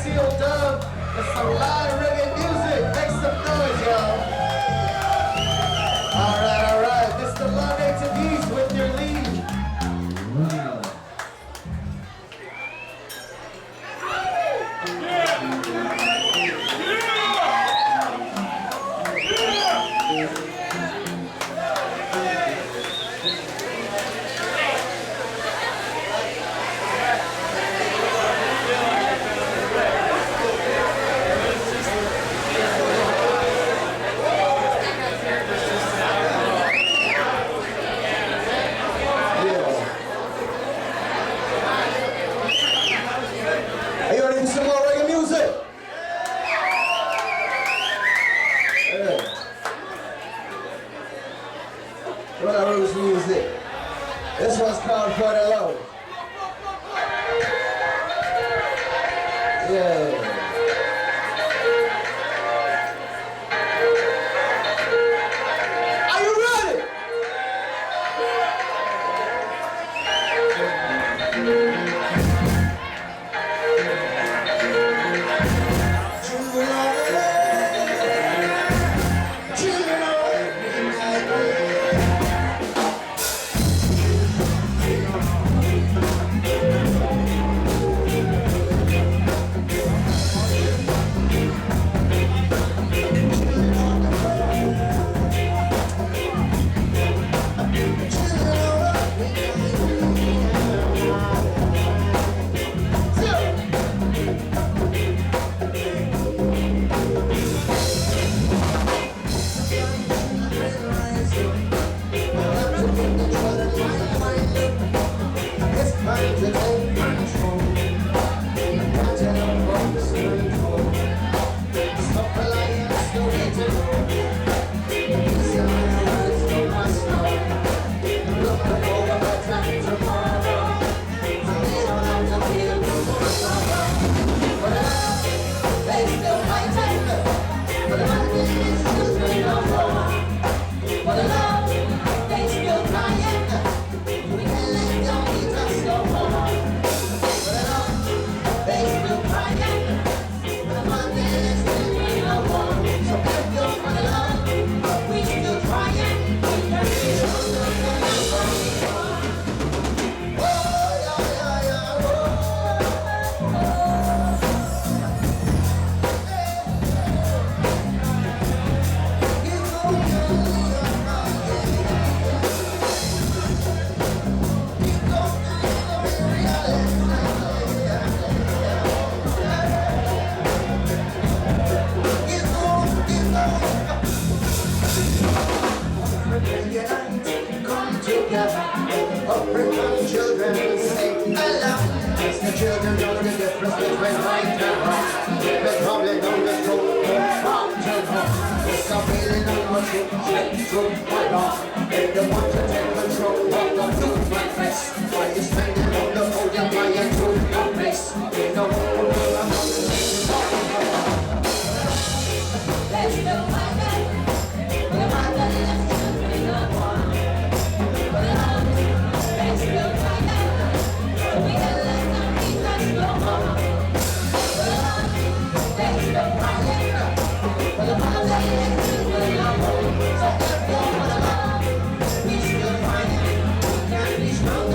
sealed dub. It's some live reggae music. Make some noise, y'all. All right. Mr. Layne Tadesse with your lead. Are you ready for some more reggae music? Yeah. What are those music? This one's called For the Love. Yeah. Are you ready? African children sing along. The children know the difference between right and wrong. The problem on the road from farm to home. It's a feeling of what you check through my law. They don't want to take control of the movement face. While you're standing on the podium, lying through your face. You know what I'm let's go, my guy. We're not the left to bring up one. Let's go, my guy. We can let them eat, let's go home. Let's go, my guy. For the mother, let's do it alone. So let's go for the love. We still find it. We can't be strong.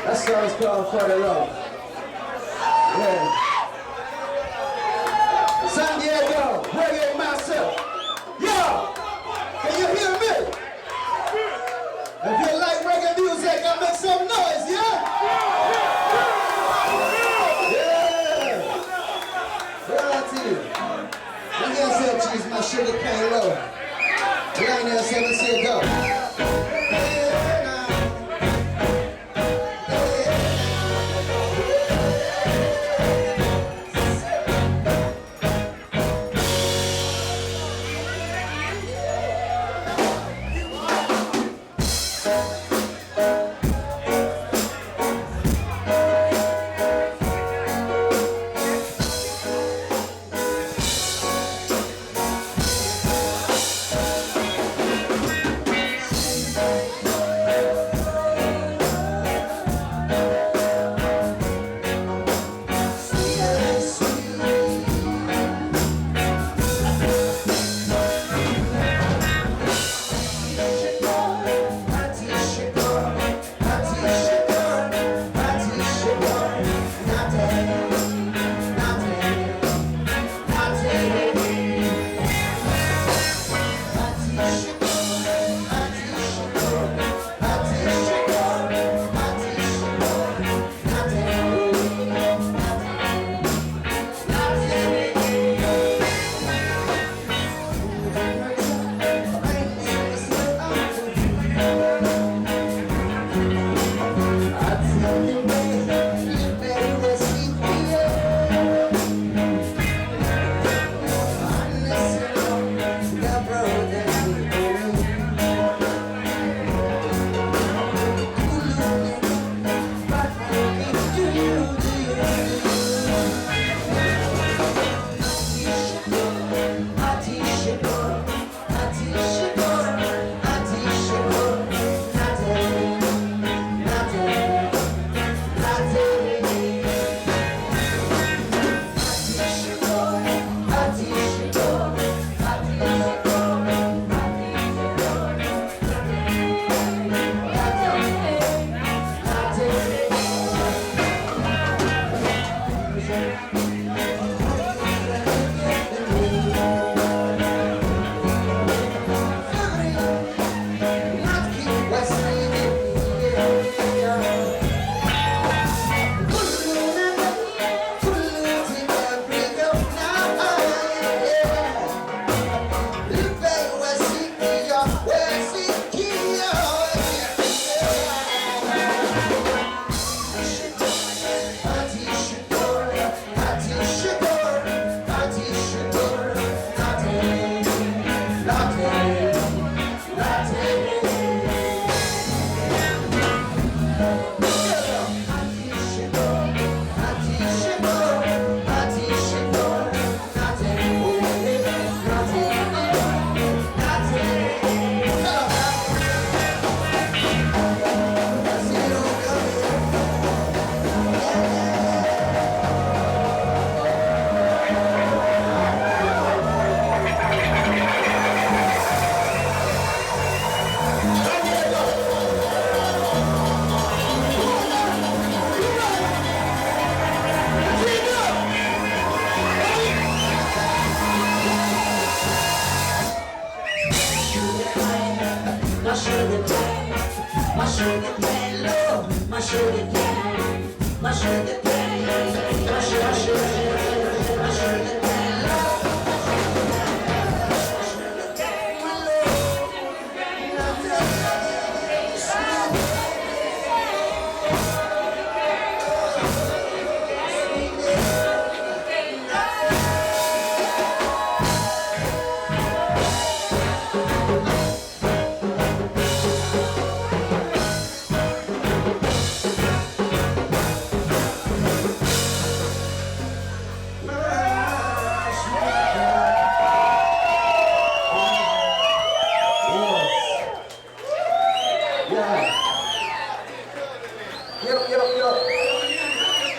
That song's called For the Love. Yeah. San Diego, reggae master. Yo, can you hear me? If you like reggae music, I make some noise, yeah? Yeah. Well, to you. I'm gonna say cheese my sugar cane low. Layne Tadesse, let's see it go.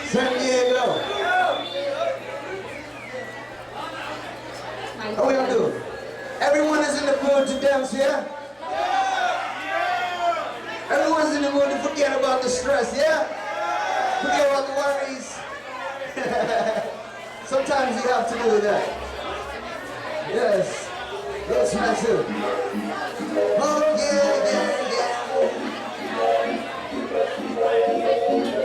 San Diego. How we gonna do? Everyone is in the mood to dance, yeah? Everyone's in the mood to forget about the stress, yeah? Forget about the worries. Sometimes you have to do that. Yes. Yes, I too. Oh, yeah, yeah, yeah.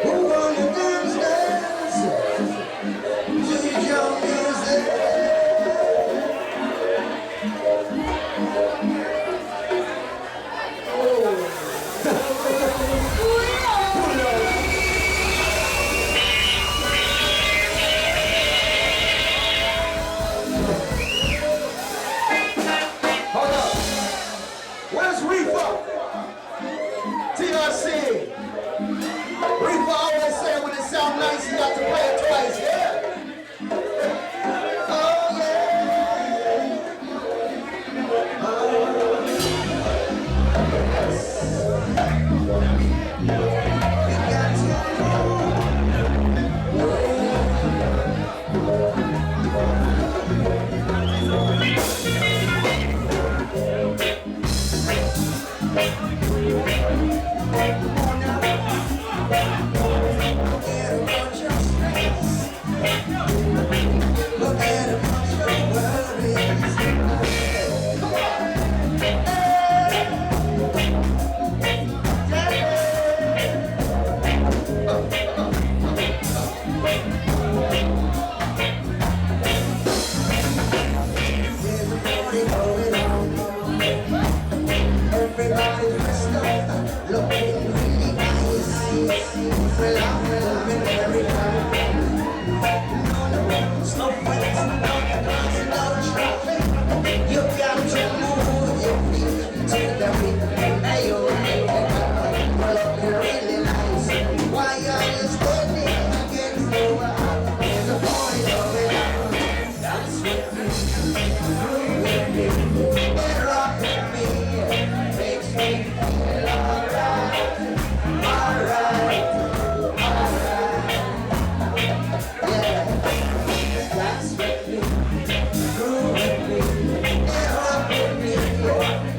Who wanna dance, dance? To your music. Nice, you got to play it twice, yeah? Oh, yeah. Oh, yes. You got everybody's dressed up, looking really nice. Well, I'm loving every time. No snowflakes, no cars, no traffic. You got to move your feet to the beat. Hey, you're looking really nice. Why are you standing against the wall? There's a point of it. Dance with me, groove with me, and rock with me. Makes me feel alright, alright, alright. Yeah, dance with me, groove with me, and rock with me.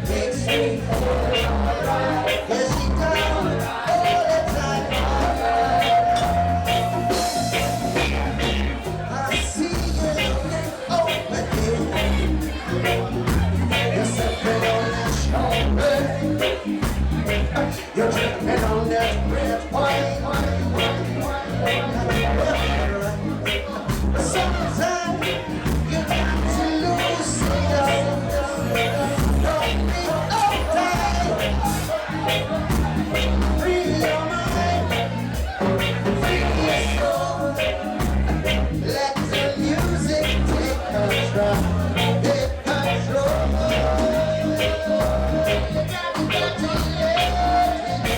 Makes me feel alright. Yes, she does all the time. I see you looking over you. You're sipping on that strawberry. You're drinking on that red wine. Sometimes you got to lose it. Don't be uptight. Free your mind. Free your soul. Let the music take control. Take control. You got to let it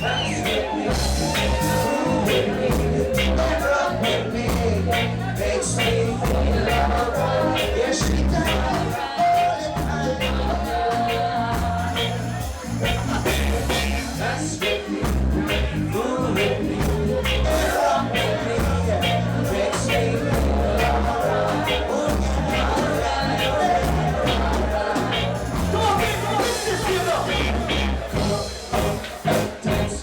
dance with me, groove with me, and rock with me. Makes me feel alright. Yes, she does all the time. Dance with me, groove with me, and rock with me. Makes me feel alright. Oh, yeah, alright. Come on, let's just give it up. Dance.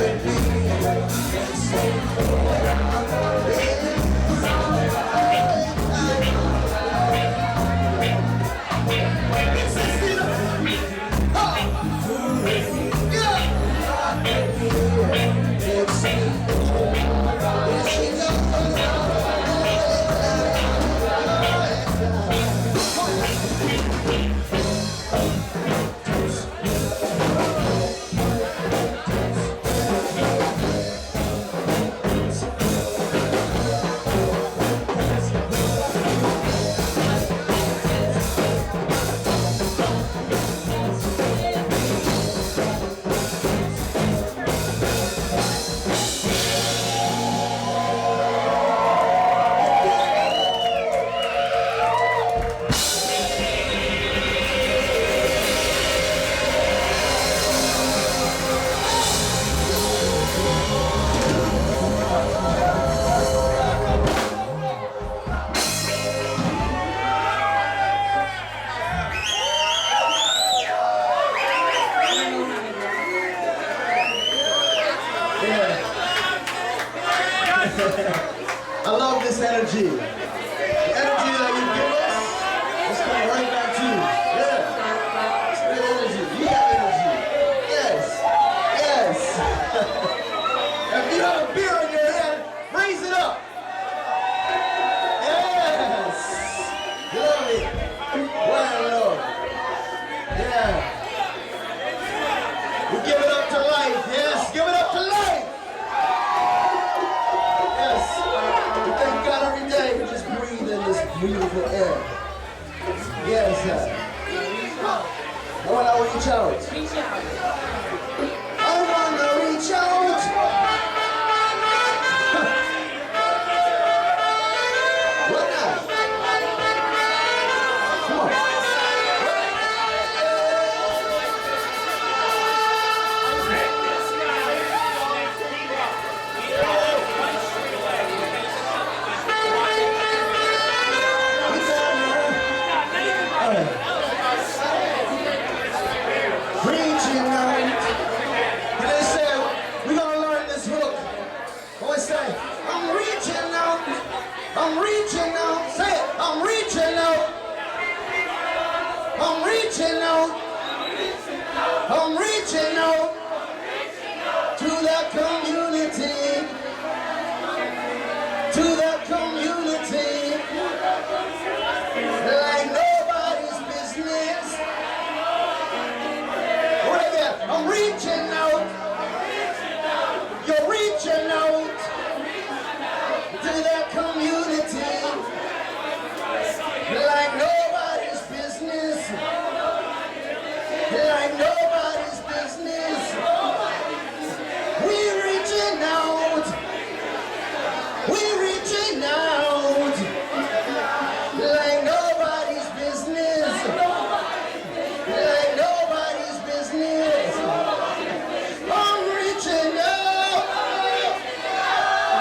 with me. I love this energy. The energy that you give us is coming right back to you. Yeah. It's real energy. You have energy. Yes. Yes. If you have a beer in your hand, raise it up. Yes. Love it. Well, Lord. Yeah. We give it up to life. Yes. Give it up to life. Thank God every day we just breathe in this beautiful air. Yes, sir. I want to reach out. Reach out. I want to reach out. What now? Come on. I'm reaching out, say it, I'm reaching out, I'm reaching out, I'm reaching out to the community, like nobody's business. Right there, I'm reaching out, you're reaching out to that community, like nobody's business, like nobody's business. We reaching out, like nobody's business, like nobody's business. I'm reaching out,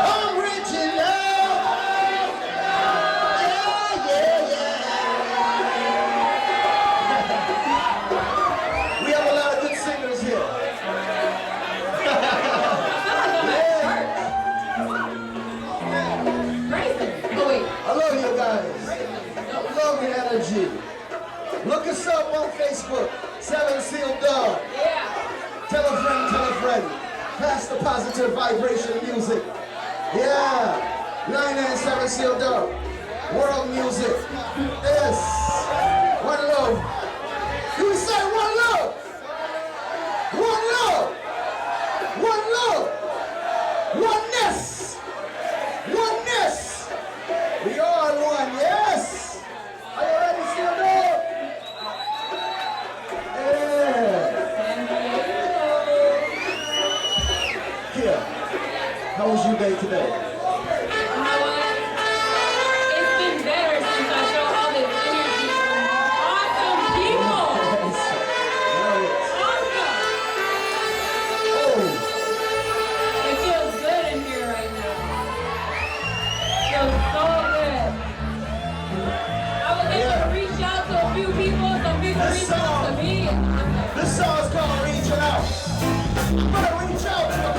I'm reaching out. Energy. Look us up on Facebook, 7 Seal Dog. Yeah. Tell a friend. Pass the positive vibration music. Yeah. 997 Seal Dog. World music. Yes. One love. Do we say one love? One love. One love. Oneness. Oneness. We are one. Yes. Are you ready, Seal Dog? Yeah. Kia, how was your day today? It's been better since I showed all this energy from awesome people. Awesome. It feels good in here right now. It feels so good. I was able to reach out to a few people, some people reached out to me. This song is called Reaching Out. You better reach out to the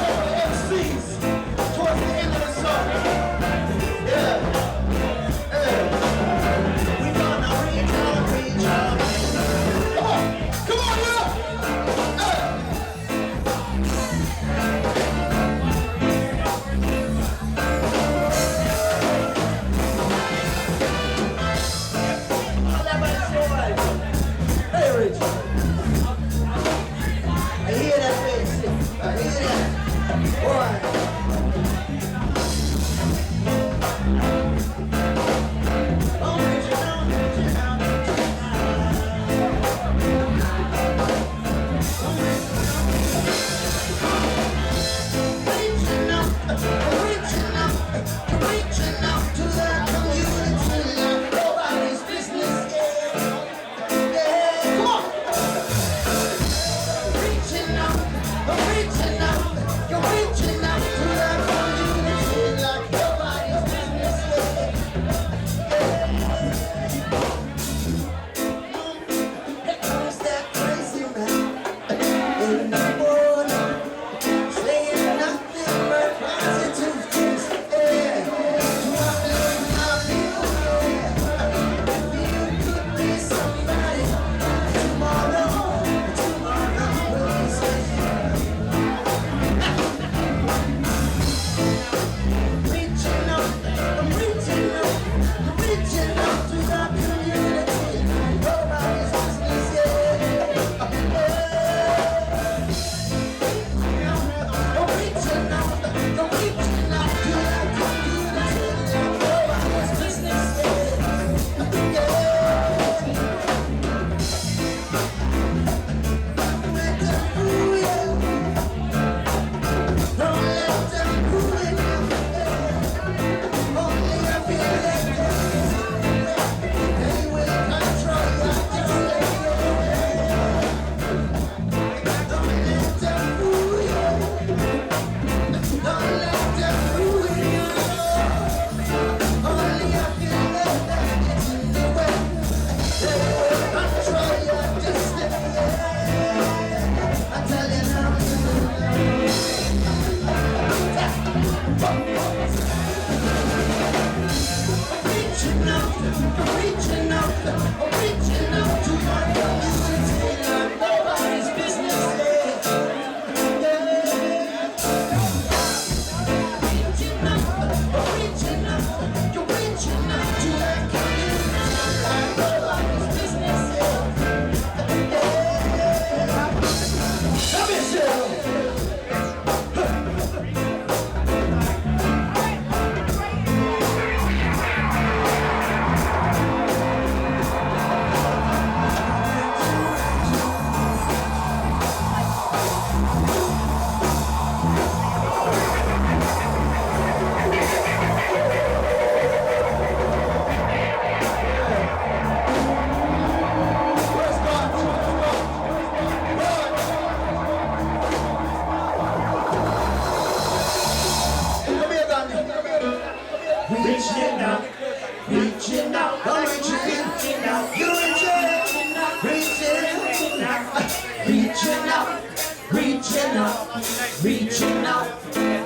reaching up, reaching up,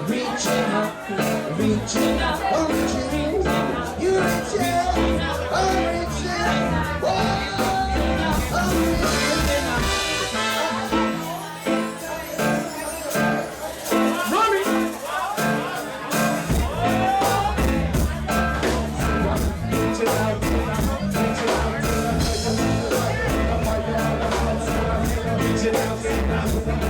reaching up, reaching up, I'm reaching, you reaching, I'm reaching, oh, I'm reaching. Mommy. Reaching out,